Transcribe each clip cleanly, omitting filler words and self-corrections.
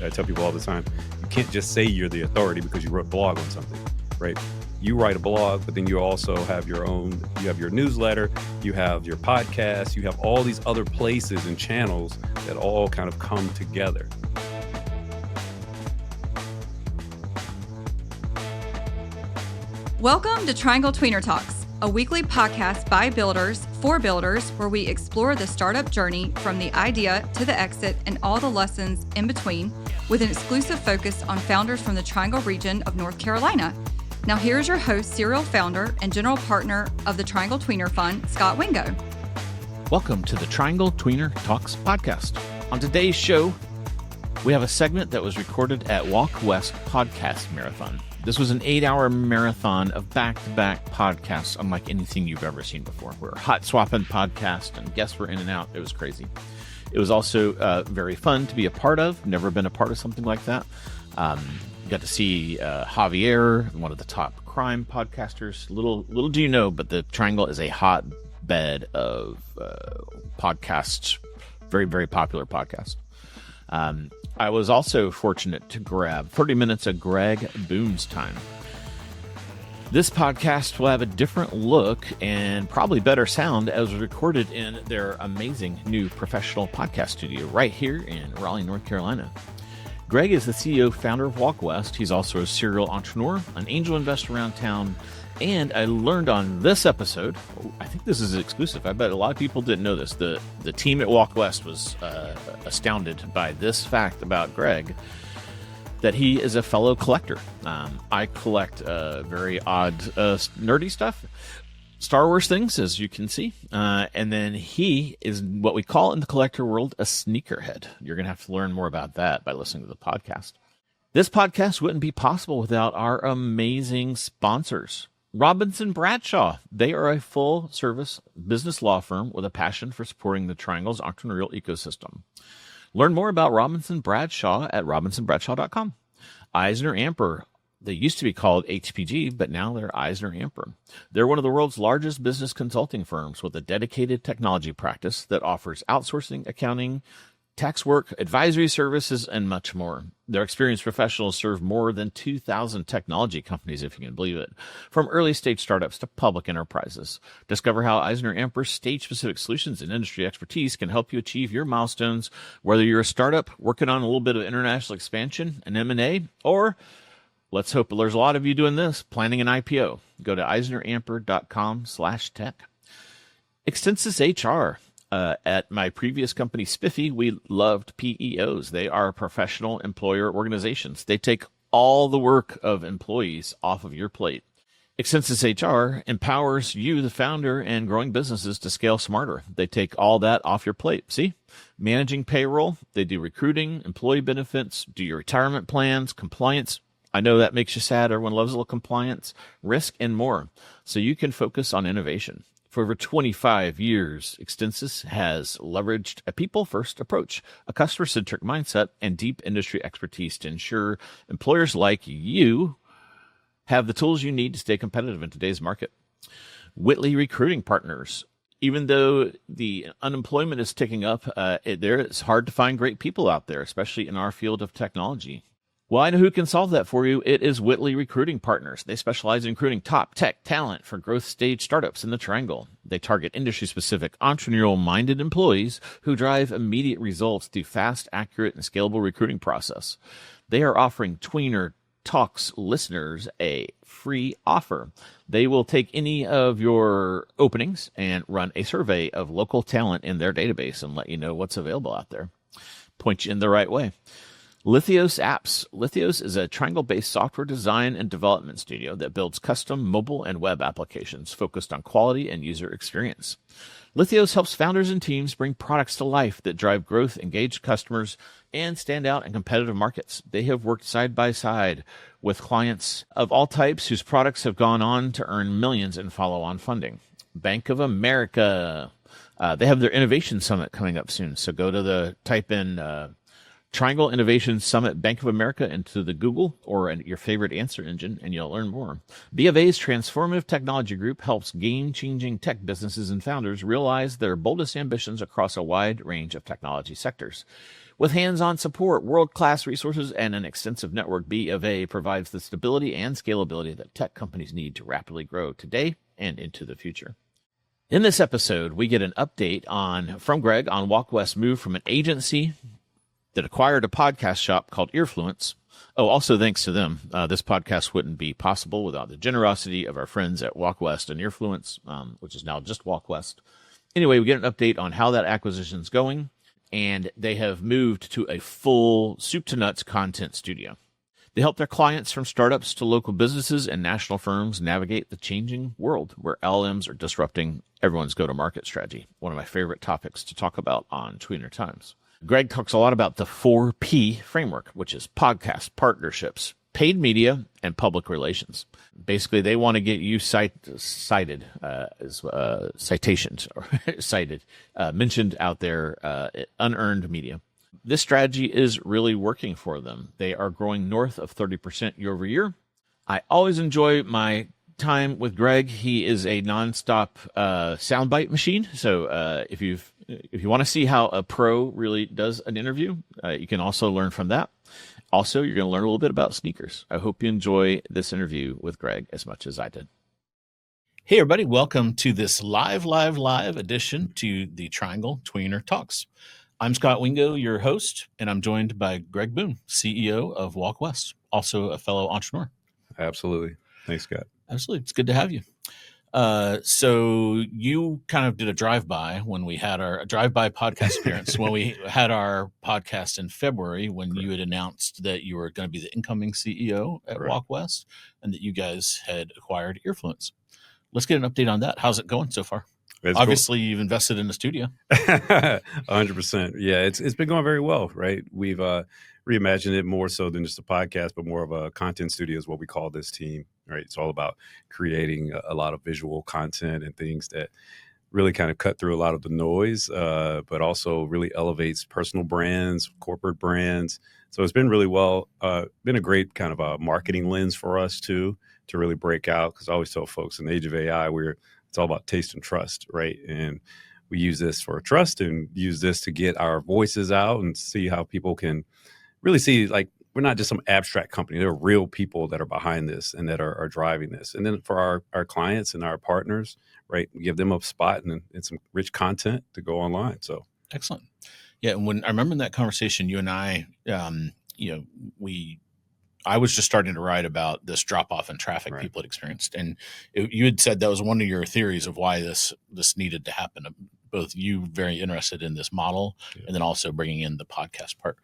I tell people all the time, you can't just say you're the authority because you wrote a blog on something, right? You write a blog, but then you also have your own, you have your newsletter, you have your podcast, you have all these other places and channels that all kind of come together. Welcome to Triangle Tweener Talks, a weekly podcast by builders for builders where we explore the startup journey from the idea to the exit and all the lessons in between with an exclusive focus on founders from the Triangle region of North Carolina. Now here's your host, serial founder and general partner of the Triangle Tweener Fund, Scott Wingo. Welcome to the Triangle Tweener Talks podcast. On today's show, we have a segment that was recorded at Walk West Podcast Marathon. This was an 8-hour marathon of back-to-back podcasts unlike anything you've ever seen before. We're hot swapping podcasts and guests were in and out. It was crazy. It was also very fun to be a part of. Never been a part of something like that. Got to see Javier, one of the top crime podcasters. Little do you know, but the Triangle is a hotbed of podcasts. Very, very popular podcast. I was also fortunate to grab 30 minutes of Greg Boone's time. This podcast will have a different look and probably better sound as recorded in their amazing new professional podcast studio right here in Raleigh, North Carolina. Greg is the CEO founder of Walk West. He's also a serial entrepreneur, an angel investor around town, and I learned on this episode, I think this is exclusive, I bet a lot of people didn't know this, the team at Walk West was astounded by this fact about Greg, that he is a fellow collector. I collect very odd, nerdy stuff, Star Wars things, as you can see, and then he is what we call in the collector world a sneakerhead. You're going to have to learn more about that by listening to the podcast. This podcast wouldn't be possible without our amazing sponsors. Robinson Bradshaw. They are a full-service business law firm with a passion for supporting the Triangle's entrepreneurial ecosystem. Learn more about Robinson Bradshaw at robinsonbradshaw.com. Eisner Amper. They used to be called HPG, but now they're Eisner Amper. They're one of the world's largest business consulting firms with a dedicated technology practice that offers outsourcing, accounting, tax work, advisory services, and much more. Their experienced professionals serve more than 2,000 technology companies, if you can believe it, from early-stage startups to public enterprises. Discover how Eisner Amper's stage-specific solutions and industry expertise can help you achieve your milestones, whether you're a startup working on a little bit of international expansion, an M&A, or, let's hope there's a lot of you doing this, planning an IPO. Go to eisneramper.com/tech. Extensus HR. At my previous company, Spiffy, we loved PEOs. They are professional employer organizations. They take all the work of employees off of your plate. Extensus HR empowers you, the founder, and growing businesses to scale smarter. They take all that off your plate. See? Managing payroll. They do recruiting, employee benefits, do your retirement plans, compliance. I know that makes you sad. Everyone loves a little compliance, risk, and more. So you can focus on innovation. For over 25 years, Extensus has leveraged a people-first approach, a customer-centric mindset, and deep industry expertise to ensure employers like you have the tools you need to stay competitive in today's market. Whitley Recruiting Partners. Even though the unemployment is ticking up, it's hard to find great people out there, especially in our field of technology. Well, I know who can solve that for you. It is Whitley Recruiting Partners. They specialize in recruiting top tech talent for growth stage startups in the Triangle. They target industry-specific, entrepreneurial-minded employees who drive immediate results through fast, accurate, and scalable recruiting process. They are offering Tweener Talks listeners a free offer. They will take any of your openings and run a survey of local talent in their database and let you know what's available out there. Point you in the right way. Lithios Apps. Lithios is a Triangle-based software design and development studio that builds custom mobile and web applications focused on quality and user experience. Lithios helps founders and teams bring products to life that drive growth, engage customers, and stand out in competitive markets. They have worked side by side with clients of all types whose products have gone on to earn millions in follow-on funding. Bank of America. They have their Innovation Summit coming up soon, so go to type in Triangle Innovation Summit Bank of America into the Google or your favorite answer engine, and you'll learn more. B of A's Transformative Technology Group helps game-changing tech businesses and founders realize their boldest ambitions across a wide range of technology sectors. With hands-on support, world-class resources, and an extensive network, B of A provides the stability and scalability that tech companies need to rapidly grow today and into the future. In this episode, we get an update from Greg on WalkWest's move from an agency that acquired a podcast shop called Earfluence. Oh, also thanks to them, this podcast wouldn't be possible without the generosity of our friends at WalkWest and Earfluence, which is now just WalkWest. Anyway, we get an update on how that acquisition is going, and they have moved to a full soup-to-nuts content studio. They help their clients from startups to local businesses and national firms navigate the changing world where LLMs are disrupting everyone's go-to-market strategy, one of my favorite topics to talk about on Tweener Times. Greg talks a lot about the 4P framework, which is podcast, partnerships, paid media, and public relations. Basically, they want to get you cited, citations, or cited, mentioned out there, unearned media. This strategy is really working for them. They are growing north of 30% year over year. I always enjoy my time with Greg. He is a nonstop soundbite machine. So if you want to see how a pro really does an interview, you can also learn from that. Also, you're going to learn a little bit about sneakers. I hope you enjoy this interview with Greg as much as I did. Hey, everybody. Welcome to this live edition to the Triangle Tweener Talks. I'm Scott Wingo, your host, and I'm joined by Greg Boone, CEO of WalkWest, also a fellow entrepreneur. Absolutely. Thanks, Scott. Absolutely. It's good to have you. So you kind of did a drive-by when we had our drive-by podcast appearance when we had our podcast in February when Correct. You had announced that you were going to be the incoming CEO at Correct. WalkWest and that you guys had acquired Earfluence. Let's get an update on that. How's it going so far? It's Obviously, You've invested in the studio. 100%. Yeah, it's been going very well, right? We've reimagined it more so than just a podcast, but more of a content studio is what we call this team, right? It's all about creating a lot of visual content and things that really kind of cut through a lot of the noise, but also really elevates personal brands, corporate brands. So it's been really well, been a great kind of a marketing lens for us too, to really break out. Because I always tell folks in the age of AI, it's all about taste and trust, right? And we use this for trust and use this to get our voices out and see how people can really see, like, we're not just some abstract company. There are real people that are behind this and that are driving this. And then for our clients and our partners, right, we give them a spot and some rich content to go online. So Excellent. Yeah, and when I remember in that conversation, you and I, I was just starting to write about this drop-off in traffic Right. people had experienced. And you had said that was one of your theories of why this needed to happen. Both you very interested in this model and then also bringing in the podcast part.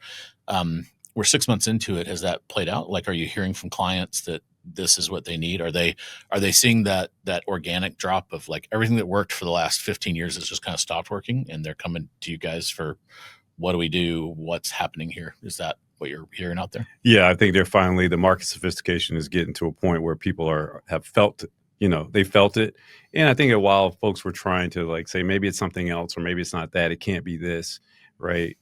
We're 6 months into it. Has that played out? Like, are you hearing from clients that this is what they need? Are they seeing that organic drop of like everything that worked for the last 15 years has just kind of stopped working and they're coming to you guys for what do we do? What's happening here? Is that what you're hearing out there? yeah, I think the market sophistication is getting to a point where people have felt, they felt it. And I think while folks were trying to like say, maybe it's something else, or maybe it's not that, it can't be this, right?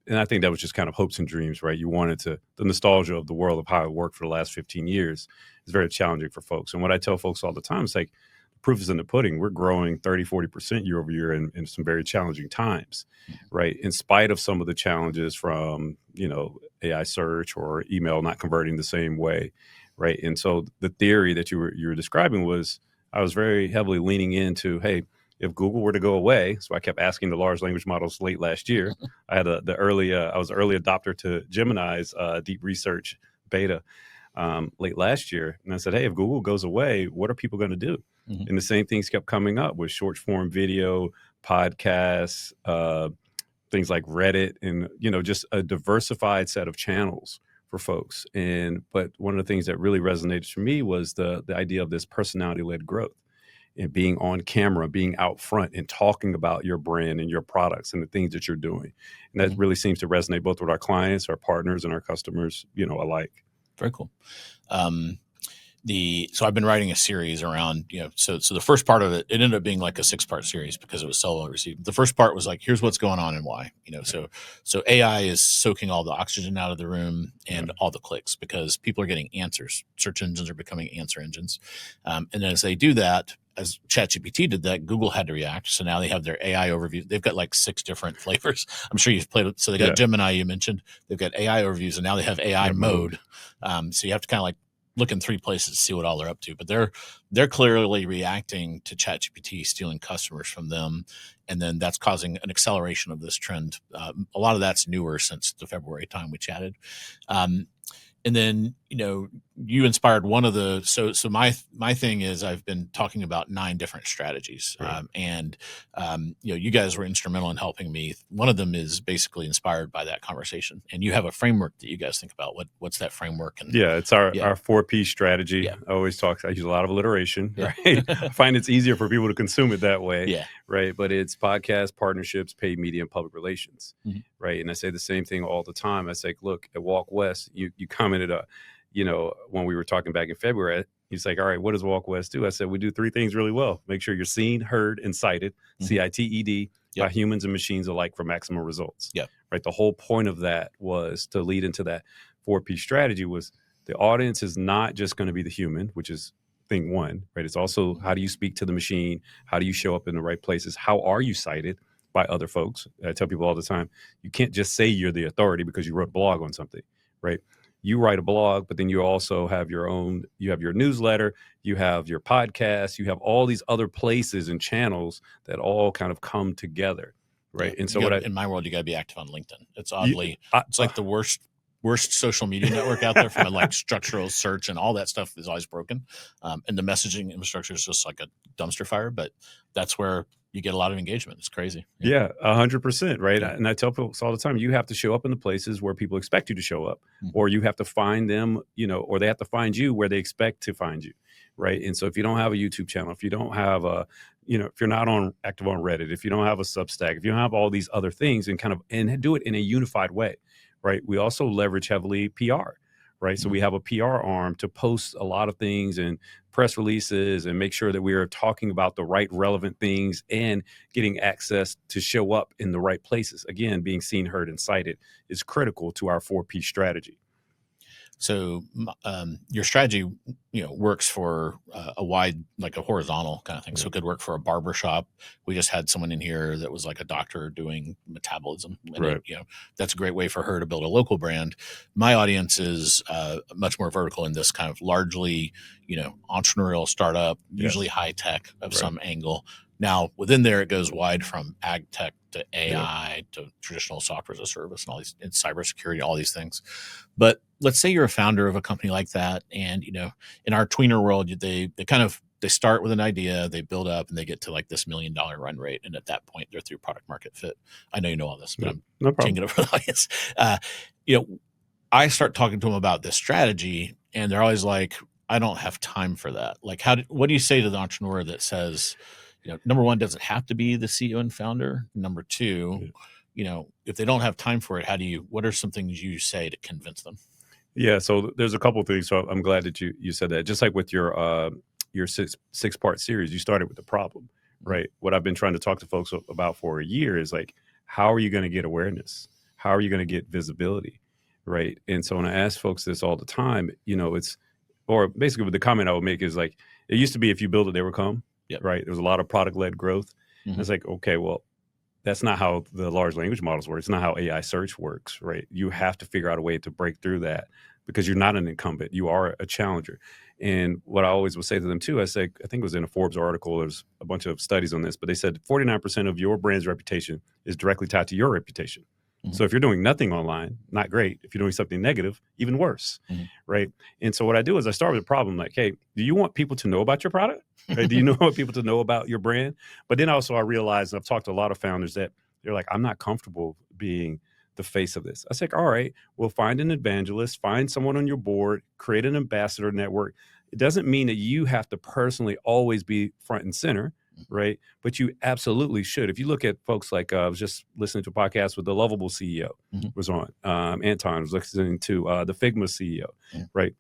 And I think that was just kind of hopes and dreams, right? You wanted the nostalgia of the world of how it worked for the last 15 years is very challenging for folks. And what I tell folks all the time is like, the proof is in the pudding. We're growing 30, 40% year over year in some very challenging times, right? In spite of some of the challenges from, AI search or email not converting the same way, right? And so the theory that you were describing was, I was very heavily leaning into, hey, if Google were to go away, so I kept asking the large language models late last year. I had I was an early adopter to Gemini's deep research beta late last year. And I said, hey, if Google goes away, what are people going to do? Mm-hmm. And the same things kept coming up with short form video, podcasts, things like Reddit, and, just a diversified set of channels for folks. But one of the things that really resonated for me was the idea of this personality-led growth. And being on camera, being out front and talking about your brand and your products and the things that you're doing. And that really seems to resonate both with our clients, our partners, and our customers, alike. Very cool. So I've been writing a series around, so the first part of it ended up being like a 6-part series because it was so well received. The first part was like, here's what's going on and why, so AI is soaking all the oxygen out of the room and all the clicks because people are getting answers. Search engines are becoming answer engines. And then as they do that, as ChatGPT did that, Google had to react. So now they have their AI overview. They've got like 6 different flavors. I'm sure you've played with. So they got Gemini, you mentioned. They've got AI overviews, and now they have AI mode. So you have to kind of like look in 3 places to see what all they're up to. But they're clearly reacting to ChatGPT stealing customers from them, and then that's causing an acceleration of this trend. A lot of that's newer since the February time we chatted. And then, you inspired one of the, so my thing is I've been talking about 9 different strategies. Right. You guys were instrumental in helping me. One of them is basically inspired by that conversation. And you have a framework that you guys think about. What's that framework? And it's our 4P strategy. I always I use a lot of alliteration, right? I find it's easier for people to consume it that way. Yeah. Right. But it's podcast, partnerships, paid media, and public relations. Mm-hmm. Right. And I say the same thing all the time. I say, look, at Walk West, you commented, when we were talking back in February, he's like, all right, what does Walk West do? I said, we do 3 things really well. Make sure you're seen, heard, and cited, CITED, by humans and machines alike for maximum results. Yeah. Right. The whole point of that was to lead into that 4P strategy was the audience is not just going to be the human, which is thing 1, right? It's also how do you speak to the machine? How do you show up in the right places? How are you cited by other folks? I tell people all the time, you can't just say you're the authority because you wrote a blog on something, right? You write a blog, but then you also have you have your newsletter, you have your podcast, you have all these other places and channels that all kind of come together, right? Yeah. And so in my world, you got to be active on LinkedIn. It's oddly, it's like the worst social media network out there from a like structural search, and all that stuff is always broken. And the messaging infrastructure is just like a dumpster fire, but that's where you get a lot of engagement. It's crazy. Yeah, 100%. Right. Yeah. And I tell folks all the time, you have to show up in the places where people expect you to show up, or you have to find them, or they have to find you where they expect to find you. Right. And so if you don't have a YouTube channel, if you don't have if you're not active on Reddit, if you don't have a Substack, if you don't have all these other things and do it in a unified way. Right. We also leverage heavily PR. Right. So we have a PR arm to post a lot of things and press releases and make sure that we are talking about the right relevant things and getting access to show up in the right places. Again, being seen, heard, and cited is critical to our 4P strategy. So your strategy, works for a wide, like a horizontal kind of thing. So it could work for a barber shop. We just had someone in here that was like a doctor doing metabolism. And right. That's a great way for her to build a local brand. My audience is much more vertical in this kind of largely, entrepreneurial startup, usually high tech of some angle. Now within there, it goes wide from ag tech to AI to traditional software as a service and all these, and cybersecurity, all these things. But let's say you're a founder of a company like that, and in our tweener world, they start with an idea, they build up, and they get to like this $1 million run rate, and at that point, they're through product market fit. I know you know all this, but I'm taking it over the audience. I start talking to them about this strategy, and they're always like, "I don't have time for that." Like, what do you say to the entrepreneur that says, number 1, does it have to be the CEO and founder? Number 2, if they don't have time for it, what are some things you say to convince them? Yeah. So there's a couple of things. So I'm glad that you said that. Just like with your 6-part series, you started with the problem, right? What I've been trying to talk to folks about for a year is like, how are you going to get awareness? How are you going to get visibility? Right. And so when I ask folks this all the time, or basically the comment I would make is like, it used to be if you build it, they will come. Yep. Right. There's a lot of product-led growth. Mm-hmm. It's like, okay, well, that's not how the large language models work. It's not how AI search works, right? You have to figure out a way to break through that because you're not an incumbent. You are a challenger. And what I always would say to them too, I think it was in a Forbes article, there's a bunch of studies on this, but they said 49% of your brand's reputation is directly tied to your reputation. Mm-hmm. So if you're doing nothing online, not great. If you're doing something negative, even worse, right? And so what I do is I start with a problem like, hey, do you want people to know about your product? Right? Do you want people to know about your brand? But then also I realized, and I've talked to a lot of founders that they're like, I'm not comfortable being the face of this. I said, all right, well, find an evangelist, find someone on your board, create an ambassador network. It doesn't mean that you have to personally always be front and center, right? But you absolutely should. If you look at folks like, I was just listening to a podcast with the Lovable CEO was on, Anton was listening to the Figma CEO, right?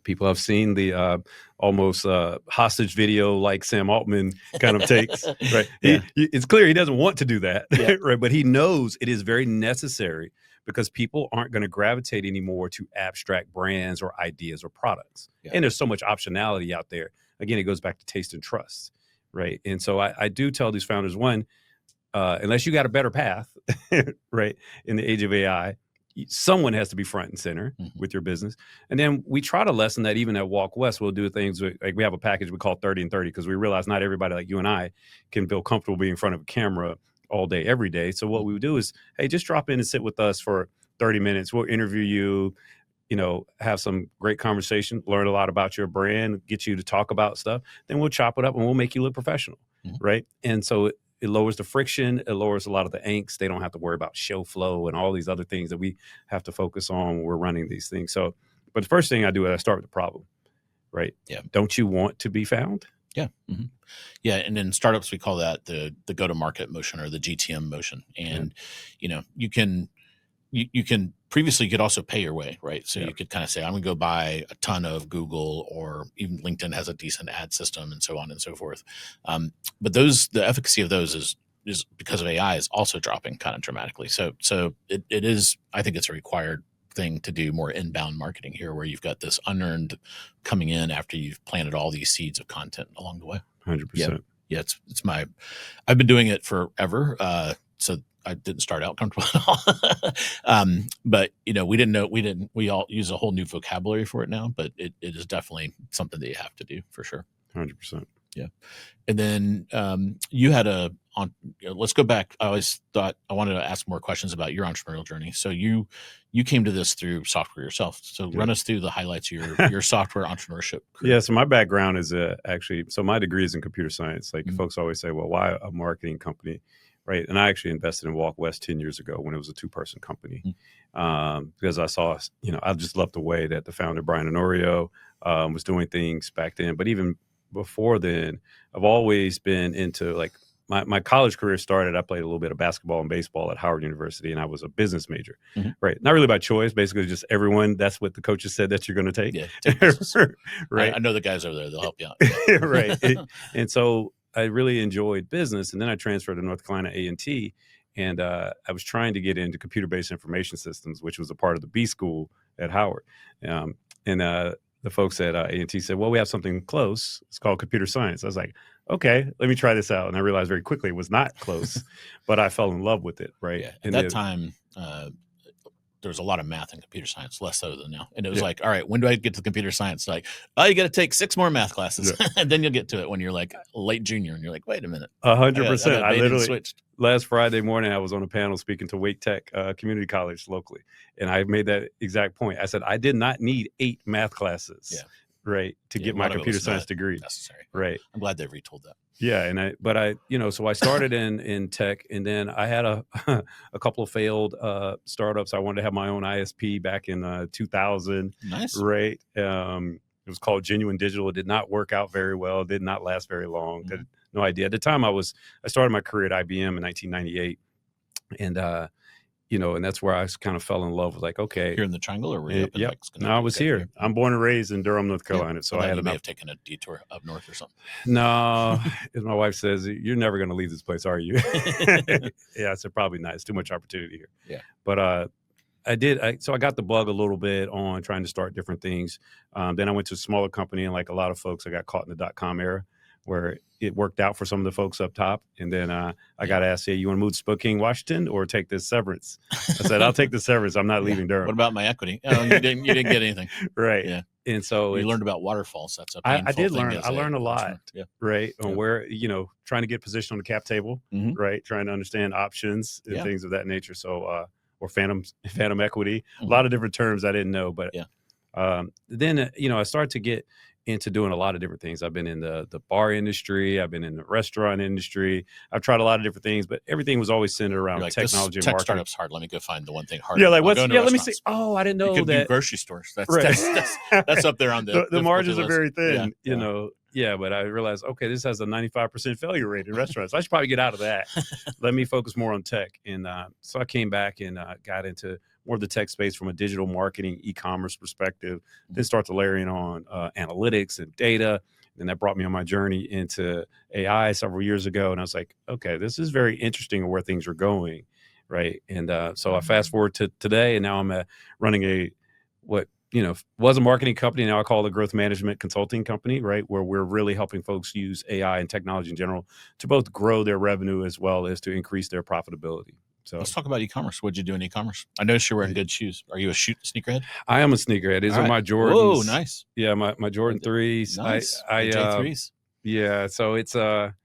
People have seen the almost hostage video like Sam Altman kind of takes, right? Yeah. It's clear he doesn't want to do that, Yeah. right? But he knows it is very necessary because people aren't going to gravitate anymore to abstract brands or ideas or products. Yeah. And there's so much optionality out there. Again, it goes back to taste and trust, right? And so I do tell these founders, one, unless you got a better path, right, in the age of AI, someone has to be front and center with your business. And then we try to lessen that. Even at Walk West, we'll do things like we have a package we call 30 and 30 because we realize not everybody like you and I can feel comfortable being in front of a camera all day, every day. So what we would do is, hey, just drop in and sit with us for 30 minutes. We'll interview you, have some great conversation, learn a lot about your brand, get you to talk about stuff. Then we'll chop it up and we'll make you look professional, right? And so it lowers the friction. It lowers a lot of the angst. They don't have to worry about show flow and all these other things that we have to focus on when we're running these things. So, but the first thing I do is I start with the problem, right? Yeah. Don't you want to be found? Yeah. Yeah. And in startups, we call that the go-to-market motion or the GTM motion. And, you can previously you could also pay your way, right? So you could kind of say, I'm going to go buy a ton of Google, or even LinkedIn has a decent ad system and so on and so forth. But the efficacy of those is because of AI is also dropping kind of dramatically. So it is, I think it's a required thing to do more inbound marketing here, where you've got this unearned coming in after you've planted all these seeds of content along the way. 100%. Yeah. I've been doing it forever. So I didn't start out comfortable at all. But we all use a whole new vocabulary for it now, but it is definitely something that you have to do for sure. 100%. Yeah. And then you had let's go back. I always thought I wanted to ask more questions about your entrepreneurial journey. So you came to this through software yourself. So run us through the highlights of your software entrepreneurship career. Yeah. So my background is so my degree is in computer science. Like folks always say, well, why a marketing company? Right. And I actually invested in Walk West 10 years ago when it was a 2-person company because I saw, I just loved the way that the founder, Brian Honorio, was doing things back then. But even before then, I've always been into like my college career started. I played a little bit of basketball and baseball at Howard University, and I was a business major. Right. Not really by choice, basically just everyone. That's what the coaches said that you're going to take. Yeah. Take business. Right. I know the guys over there. They'll help you out. Right. And so I really enjoyed business. And then I transferred to North Carolina A&T, and I was trying to get into computer-based information systems, which was a part of the B school at Howard. And the folks at A&T said, well, we have something close. It's called computer science. I was like, okay, let me try this out. And I realized very quickly it was not close, but I fell in love with it. Right. Yeah. At that time, there was a lot of math in computer science, less so than now. And it was like, all right, when do I get to computer science? Like, oh, you got to take 6 more math classes. And then you'll get to it when you're like late junior and you're like, wait a minute. 100%. I literally switched. Last Friday morning, I was on a panel speaking to Wake Tech Community College locally. And I made that exact point. I said, I did not need 8 math classes, right, to get my computer science degree. Necessary. Right. I'm glad they retold that. Yeah. So I started in tech, and then I had a couple of failed startups. I wanted to have my own ISP back in 2000. Nice. Right. It was called Genuine Digital. It did not work out very well. It did not last very long. Had no idea. At the time I started my career at IBM in 1998. And, and that's where I kind of fell in love with like, okay. Here in the Triangle, or were you up in No, I was here. I'm born and raised in Durham, North Carolina. So I may have taken a detour up north or something. No, as my wife says, you're never going to leave this place, are you? Yeah, I said, probably not. It's too much opportunity here. Yeah. But so I got the bug a little bit on trying to start different things. Then I went to a smaller company, and like a lot of folks, I got caught in the .com era where it worked out for some of the folks up top. And then I got asked, hey, you want to move to Spokane, Washington, or take this severance? I said, I'll take the severance. I'm not leaving Durham. What about my equity? Oh, you didn't get anything. Right. Yeah. And so you learned about waterfalls. That's a painful I did thing. learn. I learned a lot, right? On where, trying to get position on the cap table, right? Trying to understand options and things of that nature. So, or phantom equity, a lot of different terms I didn't know. But then, I started to get into doing a lot of different things. I've been in the bar industry. I've been in the restaurant industry. I've tried a lot of different things, but everything was always centered around like, technology and tech marketing. Startup's hard. Let me go find the one thing hard. Yeah, like let me see. Oh, I didn't know you could that. do grocery stores. That's right. that's up there on the margins are very thin. Yeah. But I realized, okay, this has a 95% failure rate in restaurants. I should probably get out of that. Let me focus more on tech. And so I came back and got into more of the tech space from a digital marketing, e-commerce perspective, then start to layer in on analytics and data. And that brought me on my journey into AI several years ago. And I was like, okay, this is very interesting where things are going. Right. And so I fast forward to today, and now I'm running what was a marketing company. Now I call it a growth management consulting company, right? Where we're really helping folks use AI and technology in general to both grow their revenue as well as to increase their profitability. So let's talk about e-commerce. What'd you do in e-commerce? I noticed you're wearing good shoes. Are you a sneakerhead? I am a sneakerhead. These All are right. my Jordans. Whoa, nice. Yeah, my Jordan 3s. Nice. I J3s. Yeah, so it's on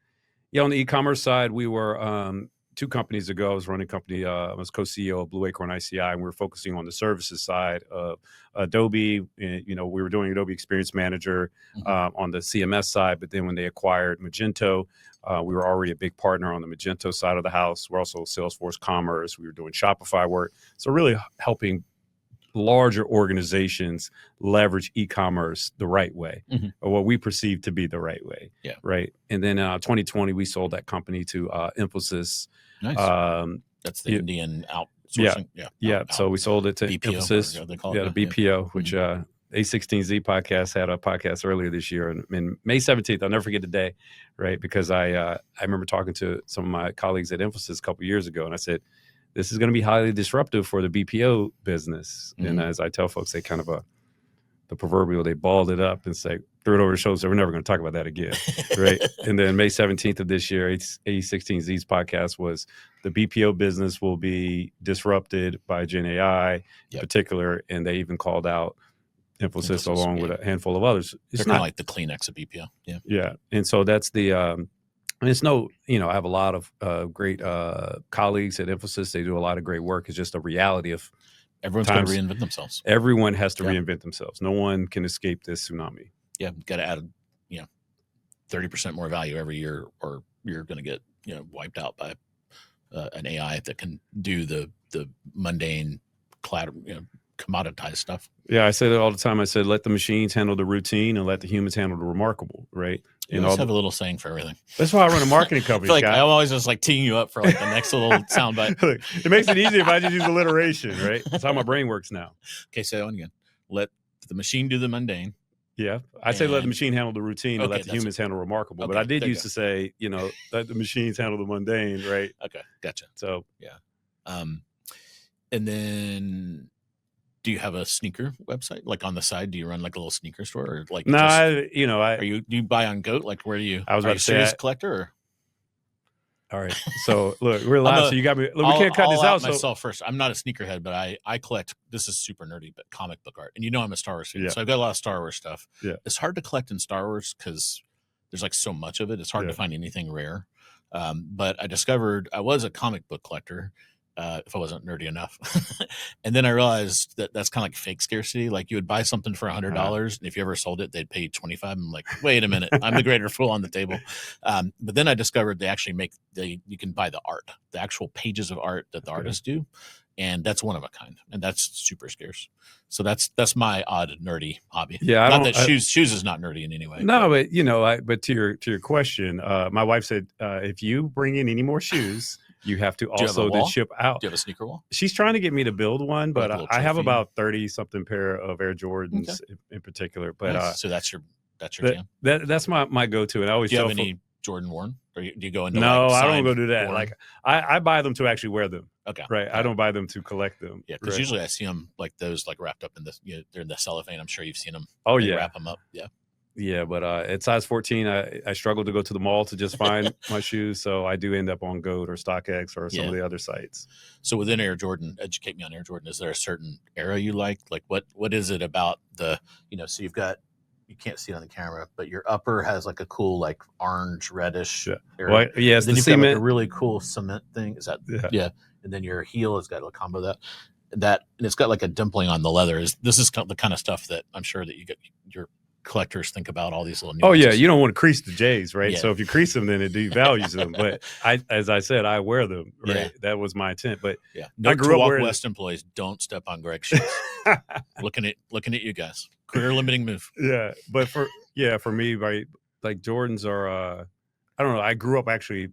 the e-commerce side, we were 2 companies ago. I was running a company. I was co-CEO of Blue Acorn ICI, and we were focusing on the services side of Adobe. And, we were doing Adobe Experience Manager on the CMS side, but then when they acquired Magento, we were already a big partner on the Magento side of the house. We're also Salesforce Commerce. We were doing Shopify work, so really helping larger organizations leverage e-commerce the right way, or what we perceive to be the right way. Yeah. Right. And then 2020, we sold that company to Infosys. Nice. That's the Indian outsourcing. Yeah. So we sold it to BPO, Infosys. they call it the BPO, which A16Z podcast had a podcast earlier this year. And May 17th, I'll never forget the day, right? Because I remember talking to some of my colleagues at Infosys a couple of years ago, and I said, this is going to be highly disruptive for the BPO business. And as I tell folks, they kind of the proverbial, they balled it up and say, threw it over the shoulder. So we're never going to talk about that again. Right. And then May 17th of this year, A16Z's podcast was the BPO business will be disrupted by Gen AI in particular. And they even called out Infosys along with a handful of others. They're kind of like the Kleenex of BPO. Yeah. Yeah. And so that's and it's I have a lot of great colleagues at Infosys. They do a lot of great work. It's just a reality of everyone's got to reinvent themselves. Everyone has to reinvent themselves. No one can escape this tsunami. Yeah, got to add 30% more value every year, or you're going to get wiped out by an AI that can do the mundane, commoditized stuff. Yeah, I say that all the time. I said, let the machines handle the routine and let the humans handle the remarkable, right? You always have a little saying for everything. That's why I run a marketing company. I feel like I'm always just teeing you up for the next little soundbite. Look, it makes it easy if I just use alliteration, right? That's how my brain works now. Okay, say that one again. Let the machine do the mundane. Yeah, I say let the machine handle the routine and let the humans handle remarkable. But I did used to say, let the machines handle the mundane, right? Okay, gotcha. So yeah, and then. Do you have a sneaker website? Like on the side, do you run like a little sneaker store, or like? No, do you buy on Goat? Like, where do you? I was about to say, serious collector. Or? All right, so look, we're live, so you got me. Look, we can't cut this out. Myself first. I'm not a sneakerhead, but I collect. This is super nerdy, but comic book art, and I'm a Star Wars fan, so I've got a lot of Star Wars stuff. Yeah, it's hard to collect in Star Wars because there's like so much of it. It's hard to find anything rare. But I discovered I was a comic book collector. If I wasn't nerdy enough. And then I realized that that's kind of like fake scarcity. Like you would buy something for $100, and if you ever sold it, they'd pay you $25. I'm like, wait a minute, I'm the greater fool on the table. But then I discovered they actually you can buy the art, the actual pages of art that the artists do. And that's one of a kind, and that's super scarce. So that's my odd nerdy hobby. Yeah, shoes is not nerdy in any way. No, but but to your question, my wife said if you bring in any more shoes, you have to also then ship out. Do you have a sneaker wall? She's trying to get me to build one, but I have about 30 something pair of Air Jordans in particular. But nice. So that's your jam. That's my go-to, and I always. Do you have any Jordan worn, or do you go into? No, I don't go do that. Worn? Like I buy them to actually wear them. Okay, right. I don't buy them to collect them. Yeah, because usually I see them like those, like wrapped up in they're in the cellophane. I'm sure you've seen them. Oh yeah, wrap them up. Yeah. Yeah, but at size 14, I struggle to go to the mall to just find my shoes, so I do end up on Goat or StockX or some of the other sites. So within Air Jordan, educate me on Air Jordan. Is there a certain era you like? Like what is it about the so you've got, you can't see it on the camera, but your upper has like a cool like orange reddish area. Well, yes, then the you've cement. got like a really cool cement thing. Is that And then your heel has got a combo of that, and it's got like a dimpling on the leather. This is the kind of stuff that I'm sure that you get your collectors think about, all these little nuances. Oh yeah, you don't want to crease the J's, right? Yeah. So if you crease them, then it devalues them. But as I said, I wear them, right? Yeah. That was my intent. But I grew up West employees, don't step on Greg's shoes. looking at you guys, career limiting move. Yeah, but for me, right, like Jordans are I don't know, I grew up actually,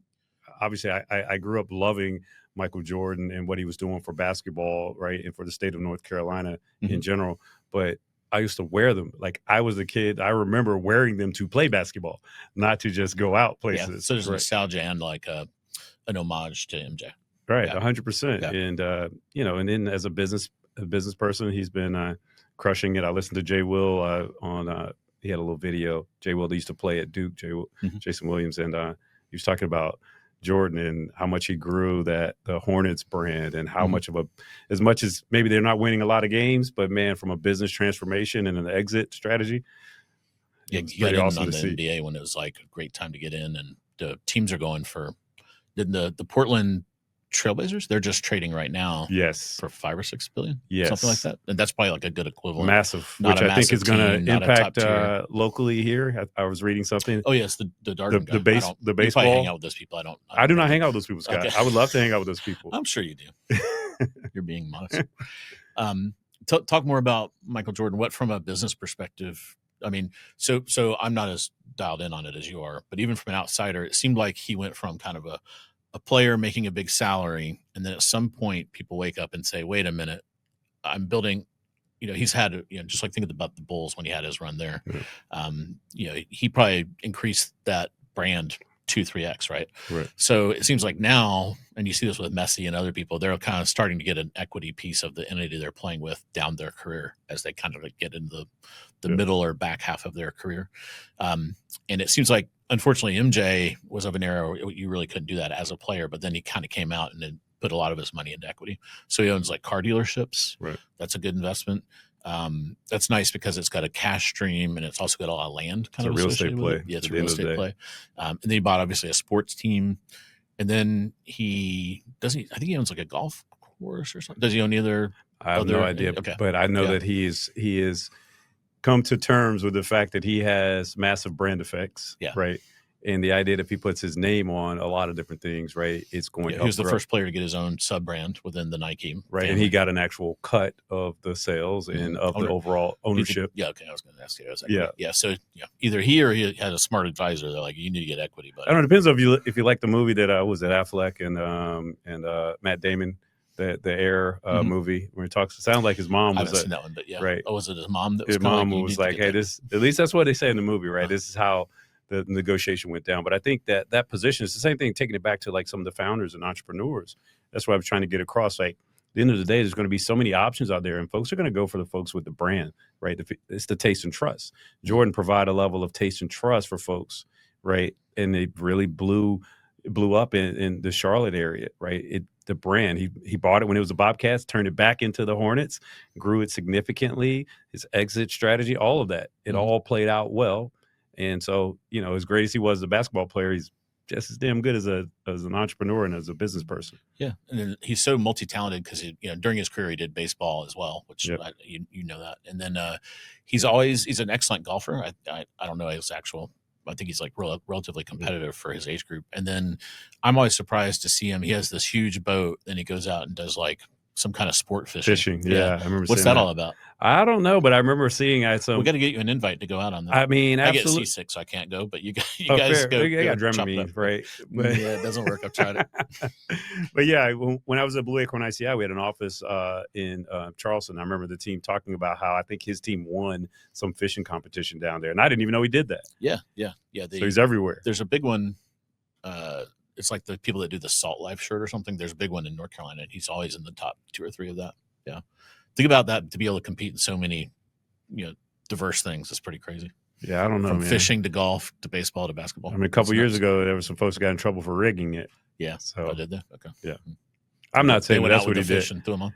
obviously I grew up loving Michael Jordan and what he was doing for basketball, right, and for the state of North Carolina in general. But I used to wear them. Like I was a kid, I remember wearing them to play basketball, not to just go out places. Yeah, so there's nostalgia and like an homage to MJ. Right, 100%. Yeah. And and then as a business person, he's been crushing it. I listened to Jay Will on. He had a little video. Jay Will used to play at Duke. Jason Williams, and he was talking about Jordan and how much he grew the Hornets brand, and how much as much as maybe they're not winning a lot of games, but man, from a business transformation and an exit strategy. Yeah, you got in awesome on the NBA when it was like a great time to get in, and the teams are going for the Portland Trailblazers. They're just trading right now. Yes, for $5 or $6 billion. Yes, something like that. And that's probably like a good equivalent. Massive, which I think is going to impact locally here. I was reading something. Oh yes, the Darden guy. The baseball. You hang out with those people. I do not hang out with those people, Scott. Okay. I would love to hang out with those people. I'm sure you do. You're being modest. Talk more about Michael Jordan. What from a business perspective? I mean, so I'm not as dialed in on it as you are, but even from an outsider, it seemed like he went from kind of a player making a big salary, and then at some point people wake up and say, wait a minute, I'm building, he's had, just like think about the Bulls when he had his run there. He probably increased that brand 2-3x, right? So it seems like now, and you see this with Messi and other people, they're kind of starting to get an equity piece of the entity they're playing with down their career as they kind of get into the middle or back half of their career. And it seems like, unfortunately, MJ was of an era where you really couldn't do that as a player, but then he kind of came out and then put a lot of his money into equity. So he owns like car dealerships. Right. That's a good investment. That's nice because it's got a cash stream and it's also got a lot of land. It's a real estate play. Yeah, it's a real estate play. And then he bought obviously a sports team. And then I think he owns like a golf course or something. Does he own either? I have no idea. Okay. But I know that he is come to terms with the fact that he has massive brand effects, right? And the idea that if he puts his name on a lot of different things, right, it's going to help. He was the first player to get his own sub brand within the Nike right, family. And he got an actual cut of the sales and of the overall ownership. Okay, I was going to ask you. So either he or he had a smart advisor. They're like, you need to get equity. But I don't know. It depends if you like the movie that was at Affleck and Matt Damon. The Air movie where he talks. It sounds like his mom was. I haven't seen that one, but yeah. Right. Oh, was it his mom? That was his mom was like, "Hey, this." At least that's what they say in the movie, right? This is how the negotiation went down. But I think that position is the same thing. Taking it back to like some of the founders and entrepreneurs. That's what I was trying to get across. Like, at the end of the day, there's going to be so many options out there, and folks are going to go for the folks with the brand, right? It's the taste and trust. Jordan provide a level of taste and trust for folks, right? And it really blew up in the Charlotte area, right? The brand, he bought it when it was the Bobcats, turned it back into the Hornets, grew it significantly, his exit strategy, all of that. It all played out well. And so, as great as he was as a basketball player, he's just as damn good as an entrepreneur and as a business person. Yeah. And then he's so multi-talented because during his career he did baseball as well, which you know that. And then he's an excellent golfer. I don't know his actual, I think he's like relatively competitive for his age group. And then I'm always surprised to see him. He has this huge boat, and he goes out and does like some kind of sport fishing. Yeah. I remember. What's that all about? I don't know, but I remember seeing. We got to get you an invite to go out on that. I mean, absolutely. I get seasick, so I can't go. But you guys go. You got Dramamine, right? But, yeah, it doesn't work. I've tried it. But yeah, when I was at Blue Acorn ICI, we had an office in Charleston. I remember the team talking about how I think his team won some fishing competition down there, and I didn't even know he did that. Yeah. So he's everywhere. There's a big one. It's like the people that do the Salt Life shirt or something. There's a big one in North Carolina. He's always in the top 2 or 3 of that. Yeah. Think about that, to be able to compete in so many, diverse things. It's pretty crazy. Yeah. I don't know, From man. fishing to golf to baseball to basketball. I mean, a couple years ago, there were some folks who got in trouble for rigging it. Yeah. So did they? Okay. Yeah. I'm not saying that's what he did. And threw them on.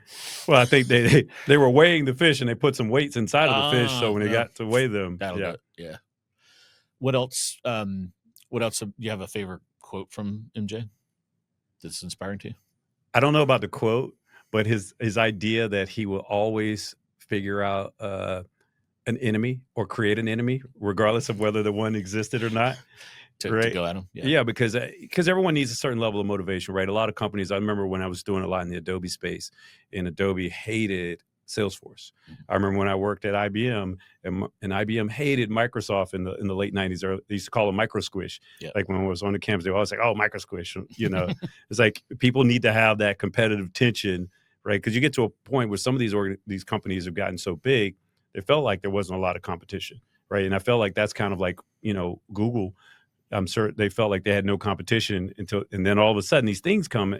Well, I think they were weighing the fish and they put some weights inside of the fish. So when they got to weigh them, that'll do it. Yeah. What else? Do you have a favorite quote from MJ that's inspiring to you? I don't know about the quote, but his idea that he will always figure out an enemy or create an enemy, regardless of whether the one existed or not. To go at them. Yeah, because everyone needs a certain level of motivation, right? A lot of companies, I remember when I was doing a lot in the Adobe space, and Adobe hated Salesforce. I remember when I worked at IBM, and IBM hated Microsoft in the late 90s. Or they used to call it micro squish. Yeah. Like when I was on the campus, they were always like, "Oh, micro squish." It's like people need to have that competitive tension, right? Because you get to a point where some of these companies have gotten so big, it felt like there wasn't a lot of competition, right? And I felt like that's kind of like Google. I'm sure they felt like they had no competition and then all of a sudden these things come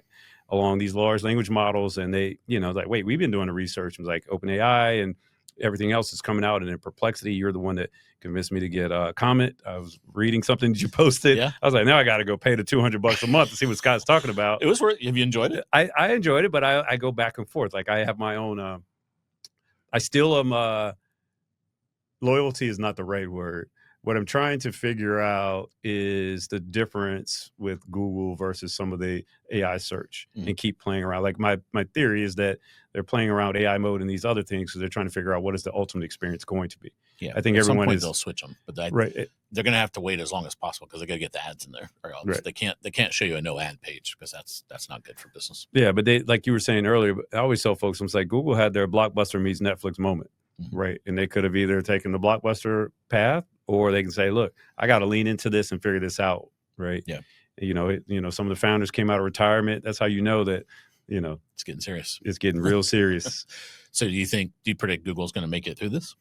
along, these large language models, and they, like, wait, we've been doing the research. It was like OpenAI and everything else is coming out, and in Perplexity, you're the one that convinced me to get a comment. I was reading something that you posted. Yeah. I was like, now I got to go pay the $200 a month to see what Scott's talking about. It was worth. Have you enjoyed it? I enjoyed it, but I go back and forth. Like I have my own. I still am. Loyalty is not the right word. What I'm trying to figure out is the difference with Google versus some of the AI search and keep playing around. Like my theory is that they're playing around AI mode and these other things because they're trying to figure out what is the ultimate experience going to be. Yeah, I think at everyone some point is they'll switch them, but they're going to have to wait as long as possible because they got to get the ads in there, or else they can't show you a no ad page because that's not good for business. Yeah, but they, like you were saying earlier, I always tell folks, I'm like, Google had their Blockbuster meets Netflix moment, right? And they could have either taken the Blockbuster path, or they can say, look, I got to lean into this and figure this out, right? Yeah. Some of the founders came out of retirement. That's how you know that, it's getting serious. It's getting real serious. So do you predict Google's going to make it through this?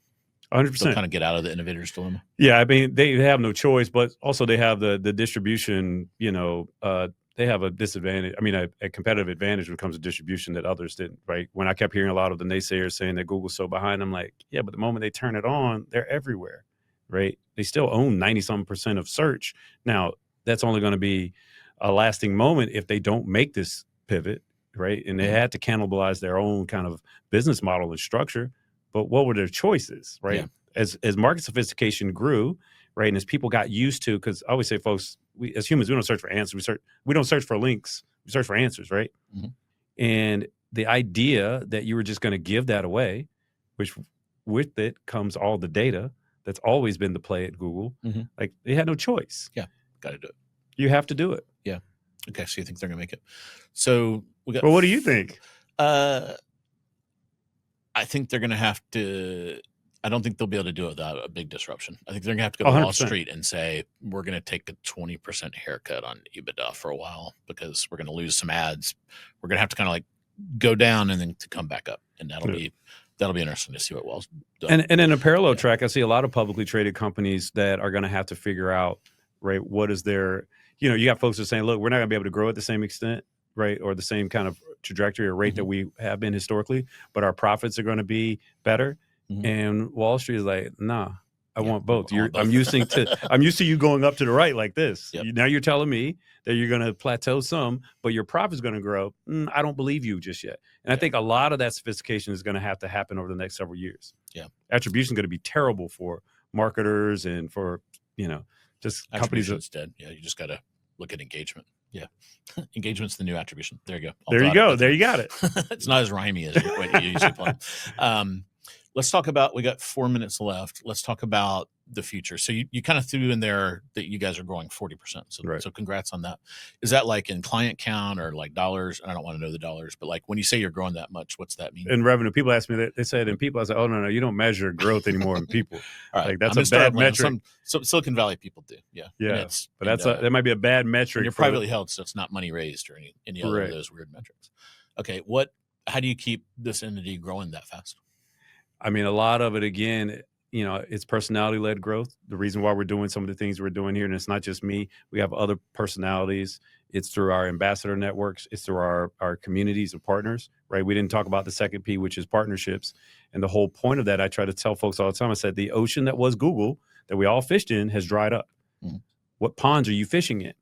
100%. They'll kind of get out of the innovator's dilemma? Yeah, I mean, they have no choice, but also they have the distribution, they have a disadvantage. I mean, a competitive advantage when it comes to distribution that others didn't, right? When I kept hearing a lot of the naysayers saying that Google's so behind, I'm like, yeah, but the moment they turn it on, they're everywhere, right? They still own 90-some% of search. Now, that's only going to be a lasting moment if they don't make this pivot, right? And they had to cannibalize their own kind of business model and structure. But what were their choices, right? Yeah. As market sophistication grew, right, and as people got used to, because I always say, folks, we as humans, we don't search for answers. We don't search for links. We search for answers, right? And the idea that you were just going to give that away, which with it comes all the data, that's always been the play at Google. Like they had no choice. Yeah, got to do it. You have to do it. Yeah. Okay, so you think they're going to make it? So we got. Well, what do you think? I think they're going to have to. I don't think they'll be able to do it without a big disruption. I think they're going to have to go to 100%. Wall Street and say, we're going to take a 20% haircut on EBITDA for a while because we're going to lose some ads. We're going to have to kind of like go down and then to come back up. And that'll be interesting to see what Wall's done. And in a parallel track, I see a lot of publicly traded companies that are going to have to figure out, right, what is their, you got folks that are saying, look, we're not going to be able to grow at the same extent, right, or the same kind of trajectory or rate that we have been historically, but our profits are going to be better. And Wall Street is like, nah, I want both. I'm used to you going up to the right like this. Now you're telling me that you're going to plateau some, but your profit's going to grow. I don't believe you just yet. And I think a lot of that sophistication is going to have to happen over the next several years. Yeah, attribution is going to be terrible for marketers and for just companies. Attribution's dead. Yeah, you just got to look at engagement. Yeah, engagement's the new attribution. There you go. There you go. There you got it. It's not as rhymey as you usually play. Let's talk about, we got 4 minutes left. Let's talk about the future. So you kind of threw in there that you guys are growing 40%. So congrats on that. Is that like in client count or like dollars? I don't want to know the dollars, but like when you say you're growing that much, what's that mean? In revenue, people ask me that. They said in people, I said, oh, no, you don't measure growth anymore in people. All right. Like that's a bad metric. Some Silicon Valley people do. Yeah. Yeah. But that might be a bad metric. And you're privately held, so it's not money raised or any other of those weird metrics. Okay. How do you keep this entity growing that fast? I mean, a lot of it, again, it's personality-led growth. The reason why we're doing some of the things we're doing here, and it's not just me. We have other personalities. It's through our ambassador networks. It's through our communities of partners, right? We didn't talk about the second P, which is partnerships. And the whole point of that, I try to tell folks all the time, I said, the ocean that was Google, that we all fished in, has dried up. What ponds are you fishing in?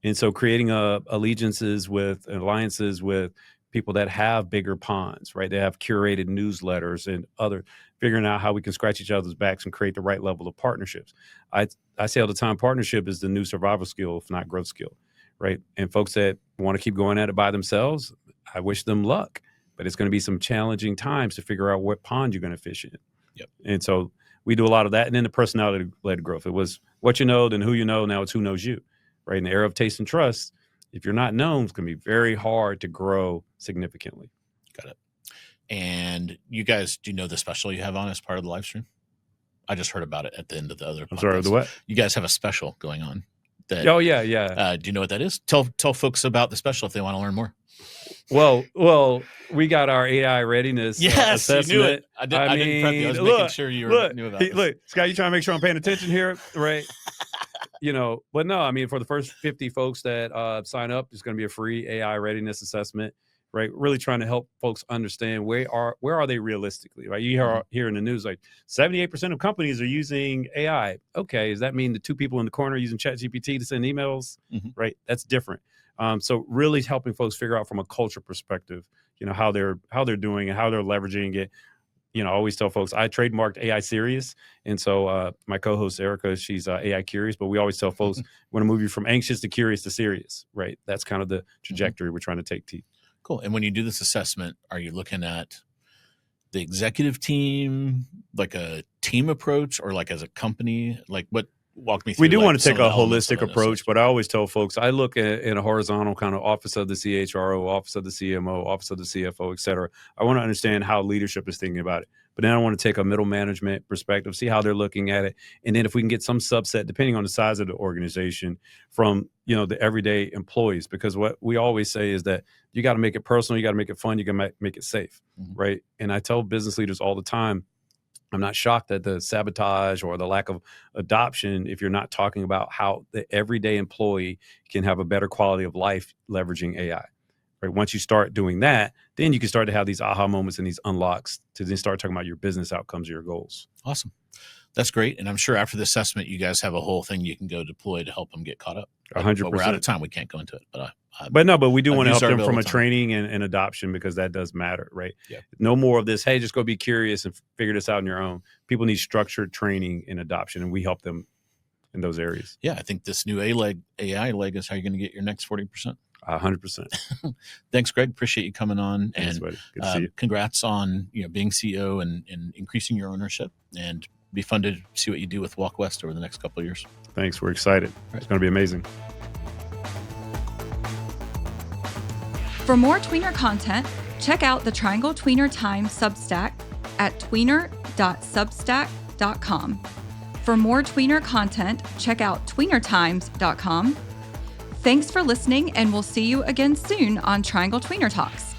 And so creating allegiances with alliances with people that have bigger ponds, right? They have curated newsletters and figuring out how we can scratch each other's backs and create the right level of partnerships. I say all the time, partnership is the new survival skill, if not growth skill, right? And folks that want to keep going at it by themselves, I wish them luck, but it's going to be some challenging times to figure out what pond you're going to fish in. Yep. And so we do a lot of that. And then the personality-led growth. It was what you know, then who you know, now it's who knows you, right? In the era of taste and trust, if you're not known, it's going to be very hard to grow significantly. Got it. And you guys, do you know the special you have on as part of the live stream? I just heard about it at the end of the other podcast. I'm sorry, the what? You guys have a special going on. Oh, yeah. Do you know what that is? Tell folks about the special if they want to learn more. Well, we got our AI readiness assessment. You knew it. I didn't prep you. I was making sure you knew about this. Look, Scott, you trying to make sure I'm paying attention here, right? But no, I mean, for the first 50 folks that sign up, there's going to be a free AI readiness assessment, right? Really trying to help folks understand where are they realistically, right? You hear in the news, like 78% of companies are using AI. Okay, does that mean the two people in the corner using ChatGPT to send emails, right? That's different. So really helping folks figure out from a culture perspective, how they're doing and how they're leveraging it. I always tell folks I trademarked AI serious. And so my co-host Erica, she's AI curious, but we always tell folks we want to move you from anxious to curious to serious, right? That's kind of the trajectory we're trying to take to. Cool. And when you do this assessment, are you looking at the executive team, like a team approach, or like as a company? Like what? Walk me through. We do want to take a holistic approach, but I always tell folks I look at in a horizontal kind of office of the CHRO, office of the CMO, office of the CFO, et cetera. I want to understand how leadership is thinking about it. But then I want to take a middle management perspective, see how they're looking at it. And then if we can get some subset, depending on the size of the organization, from the everyday employees, because what we always say is that you got to make it personal, you got to make it fun, you got to make it safe, right? And I tell business leaders all the time, I'm not shocked at the sabotage or the lack of adoption if you're not talking about how the everyday employee can have a better quality of life leveraging AI. Right? Once you start doing that, then you can start to have these aha moments and these unlocks to then start talking about your business outcomes, your goals. Awesome. That's great. And I'm sure after the assessment, you guys have a whole thing you can go deploy to help them get caught up. 100%. But we're out of time. We can't go into it. But we do want to help them from a training and adoption, because that does matter, right? Yeah. No more of this, hey, just go be curious and figure this out on your own. People need structured training and adoption, and we help them in those areas. Yeah, I think this new AI leg is how you're going to get your next 40%. 100%. Thanks, Greg. Appreciate you coming on. Thanks, buddy. Good to see you. Congrats on being CEO and increasing your ownership, and be fun to see what you do with Walk West over the next couple of years. Thanks. We're excited. Right. It's going to be amazing. For more tweener content, check out the Triangle Tweener Time Substack at tweener.substack.com. For more tweener content, check out tweenertimes.com. Thanks for listening, and we'll see you again soon on Triangle Tweener Talks.